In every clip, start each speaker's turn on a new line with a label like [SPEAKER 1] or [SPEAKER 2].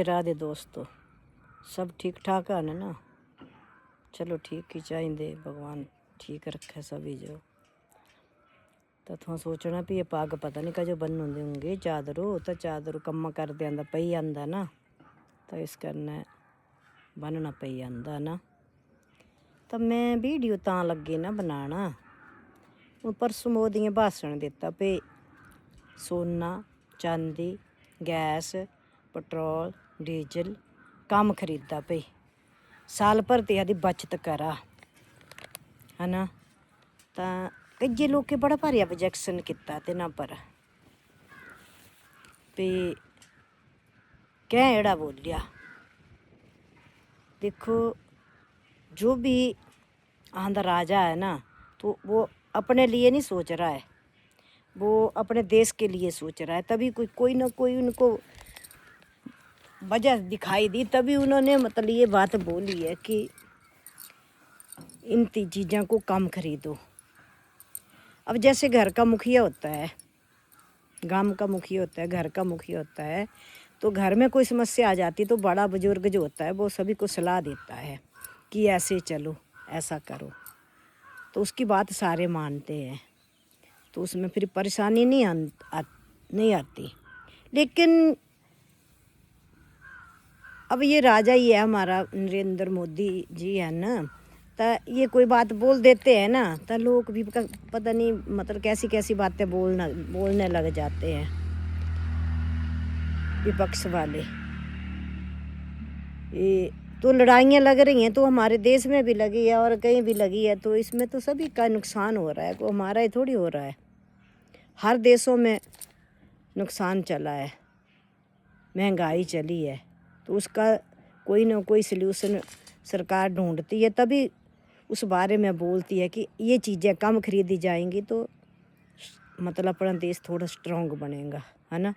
[SPEAKER 1] राधे दोस्तों, सब ठीक ठाक है ना। चलो ठीक ही चाहिए, भगवान ठीक रखे सभी जो। तो तुम सोचना भी ये पग पता नहीं कजो बन होंगे चादरों कम्मा कर देंदा पई आंदा ना, तो इस करने बनना पई आंदा ना। तो मैं वीडियो तां लगी ना बनाना। परसों मोदी ने भाषण दिता पे सोना चांदी गैस पेट्रोल डीजल कम खरीदा पे साल भर ते आदि बचत करा है ना। तो कई लोग के बड़ा भारी ऑब्जेक्शन किया तिन्हां पर भी क्या एड़ा बोलिया। देखो जो भी आंधा राजा है ना, तो वो अपने लिए नहीं सोच रहा है, वो अपने देश के लिए सोच रहा है। तभी कोई ना कोई उनको वजह दिखाई दी, तभी उन्होंने मतलब ये बात बोली है कि इन चीज़ों को कम खरीदो। अब जैसे घर का मुखिया होता है, गांव का मुखिया होता है, घर का मुखिया होता है, तो घर में कोई समस्या आ जाती तो बड़ा बुजुर्ग जो होता है वो सभी को सलाह देता है कि ऐसे चलो ऐसा करो, तो उसकी बात सारे मानते हैं, तो उसमें फिर परेशानी नहीं आती। लेकिन अब ये राजा ही है हमारा नरेंद्र मोदी जी है ना, तो ये कोई बात बोल देते हैं ना, तो लोग भी पता नहीं मतलब कैसी कैसी बातें बोलने लग जाते हैं विपक्ष वाले। ये तो लड़ाइयाँ लग रही हैं, तो हमारे देश में भी लगी है और कहीं भी लगी है, तो इसमें तो सभी का नुकसान हो रहा है, को हमारा ही थोड़ी हो रहा है। हर देशों में नुकसान चला है, महंगाई चली है, तो उसका कोई ना कोई सल्यूशन सरकार ढूंढती है, तभी उस बारे में बोलती है कि ये चीज़ें कम खरीदी जाएंगी तो मतलब अपना देश थोड़ा स्ट्रॉन्ग बनेगा, है ना।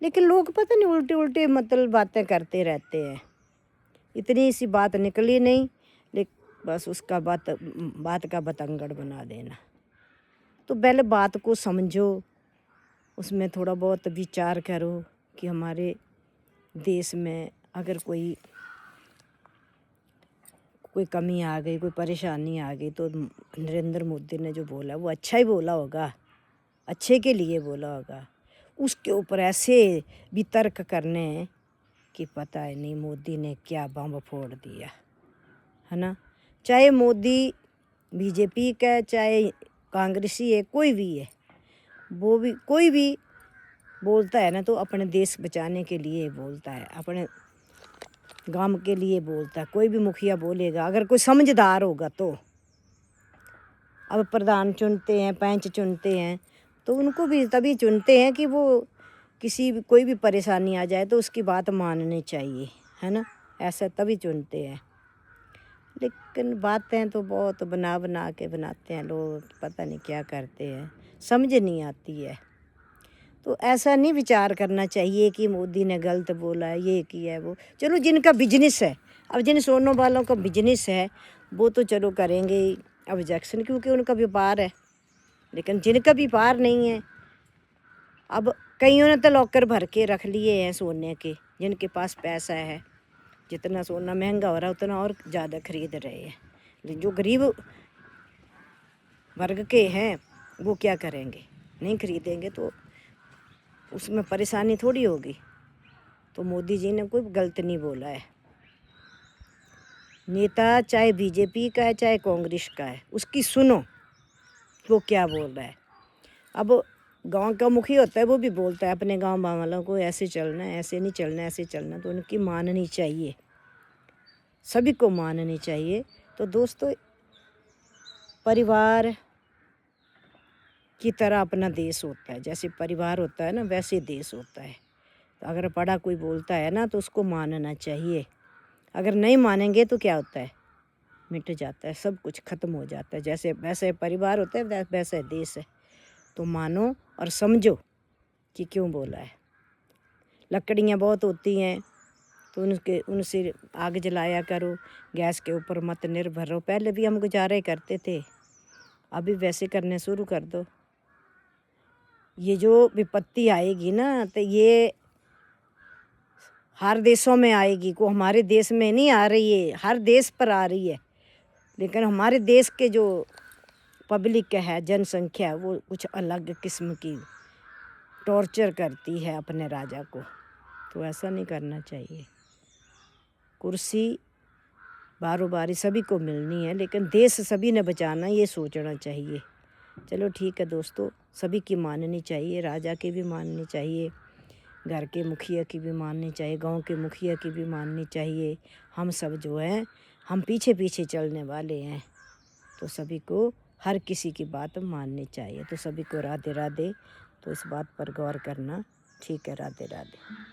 [SPEAKER 1] लेकिन लोग पता नहीं उल्टे उल्टे मतलब बातें करते रहते हैं। इतनी सी बात निकली नहीं, लेकिन बस उसका बात का बतंगड़ बना देना। तो पहले बात को समझो, उसमें थोड़ा बहुत विचार करो कि हमारे देश में अगर कोई कमी आ गई, कोई परेशानी आ गई, तो नरेंद्र मोदी ने जो बोला वो अच्छा ही बोला होगा, अच्छे के लिए बोला होगा। उसके ऊपर ऐसे वितर्क करने कि पता है नहीं मोदी ने क्या बम फोड़ दिया, है ना। चाहे मोदी बीजेपी का चाहे कांग्रेसी है, कोई भी है, वो भी कोई भी बोलता है ना तो अपने देश बचाने के लिए बोलता है, अपने गांव के लिए बोलता है। कोई भी मुखिया बोलेगा अगर कोई समझदार होगा तो। अब प्रधान चुनते हैं, पंच चुनते हैं, तो उनको भी तभी चुनते हैं कि वो कोई भी परेशानी आ जाए तो उसकी बात माननी चाहिए, है ना, ऐसा तभी चुनते हैं। लेकिन बातें तो बहुत बना के बनाते हैं लोग, पता नहीं क्या करते हैं, समझ नहीं आती है। तो ऐसा नहीं विचार करना चाहिए कि मोदी ने गलत बोला, ये किया है वो। चलो जिनका बिजनेस है, अब जिन सोनों वालों का बिजनेस है वो तो चलो करेंगे ऑब्जेक्शन, क्योंकि उनका व्यापार है। लेकिन जिनका व्यापार नहीं है, अब कईयों ने तो लॉकर भर के रख लिए हैं सोने के, जिनके पास पैसा है। जितना सोना महंगा हो रहा है उतना और ज़्यादा खरीद रहे हैं। लेकिन जो गरीब वर्ग के हैं वो क्या करेंगे, नहीं खरीदेंगे तो उसमें परेशानी थोड़ी होगी। तो मोदी जी ने कोई गलत नहीं बोला है। नेता चाहे बीजेपी का है चाहे कांग्रेस का है, उसकी सुनो वो क्या बोल रहा है। अब गांव का मुखिया होता है, वो भी बोलता है अपने गांव वालों को ऐसे चलना है, ऐसे नहीं चलना, ऐसे चलना, तो उनकी माननी चाहिए, सभी को माननी चाहिए। तो दोस्तों परिवार की तरह अपना देश होता है, जैसे परिवार होता है ना वैसे देश होता है। तो अगर बड़ा कोई बोलता है ना तो उसको मानना चाहिए। अगर नहीं मानेंगे तो क्या होता है, मिट जाता है, सब कुछ ख़त्म हो जाता है। जैसे वैसे परिवार होता है वैसे देश है। तो मानो और समझो कि क्यों बोला है। लकड़ियाँ बहुत होती हैं तो उनसे आग जलाया करो, गैस के ऊपर मत निर्भर रहो। पहले भी हम गुजारे करते थे, अभी वैसे करने शुरू कर दो। ये जो विपत्ति आएगी ना तो ये हर देशों में आएगी, को हमारे देश में नहीं आ रही है, हर देश पर आ रही है। लेकिन हमारे देश के जो पब्लिक है, जनसंख्या, वो कुछ अलग किस्म की टॉर्चर करती है अपने राजा को। तो ऐसा नहीं करना चाहिए। कुर्सी बारों बारी सभी को मिलनी है, लेकिन देश सभी ने बचाना, ये सोचना चाहिए। चलो ठीक है दोस्तों, सभी की माननी चाहिए, राजा की भी माननी चाहिए, घर के मुखिया की भी माननी चाहिए, गांव के मुखिया की भी माननी चाहिए। हम सब जो हैं, हम पीछे पीछे चलने वाले हैं, तो सभी को हर किसी की बात माननी चाहिए। तो सभी को राधे राधे। तो इस बात पर गौर करना। ठीक है, राधे राधे।